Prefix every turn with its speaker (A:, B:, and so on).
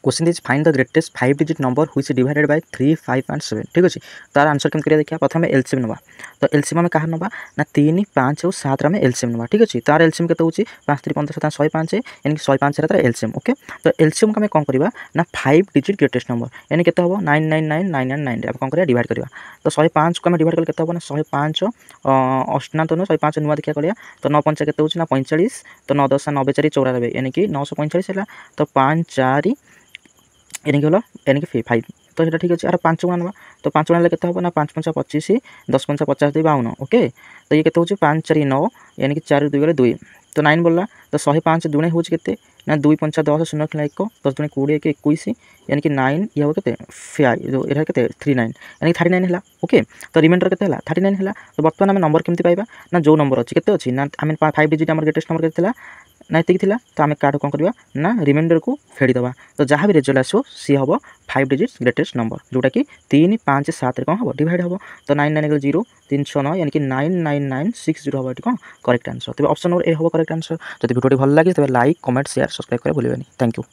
A: Question is find the greatest 5 digit number which divided by 3 5 and 7 ठीक अच्छे तार answer केम करिया देखिया प्रथम एलसीएम नबा तो एलसीएम आम कहा नबा ना 3 5 और 7 आम एलसीएम नबा ठीक अच्छे तार एलसीएम केते होची 5 3 15 7 105 यानी कि 105 तार एलसीएम ओके तो एलसीएम को आम कौन करबा ना 5 डिजिट ग्रेटेस्ट नंबर यानी केते हबो 999999 आम कौन करबा डिवाइड करबा तो 105 को आम डिवाइड करले केते हबो ना 105 अष्टान्तन 105 नुआ देखिया करिया तो 9 5 केते होची ना 45 तो 9 10 90 4 94 यानी कि 945 है तो 5 4 यानी कि हलो यानी कि 5 तो ये ठीक अच्छे आर 5 गुणा ना तो 5 गुणा के हम ना 5 5 25 10 5 50 2 52 ओके तो ये केते 5 4 9 यानी कि 4 2 गले 2 तो 9 बोलला तो 105 दुणे हो ना 2 5 10 0 खेला 1 10 दुणे 20 के 21 यानी कि 9 ये हो के 5 जो एरा के 39 यानी कि 39 है ओके तो रिमाइंडर के 39 है तो बर्तमान आम नंबर केमती पाइबा ना जो नंबर अच्छी के अच्छी ना आम 5 डिजिट आम ग्रेटेस्ट नंबर के ना ये तो आम कार्ड कौन करवा ना रिमाइंडर को फेड़ीदबा तो जहाँ भी रिजल्ट आसो सी हम 5 डिजिट ग्रेटेस्ट नंबर जोटा कि 3 5 7 कौन हम डिवाइड हम तो 9 9 0 3 6 9 यानी कि 99960 हम ये कौन correct answer Tej option number A हम करेक्ट आंसर जब भिडियो भल लगे तेज लाइक कमेंट शेयर सब्सक्राइब कर भूलें थैंक यू।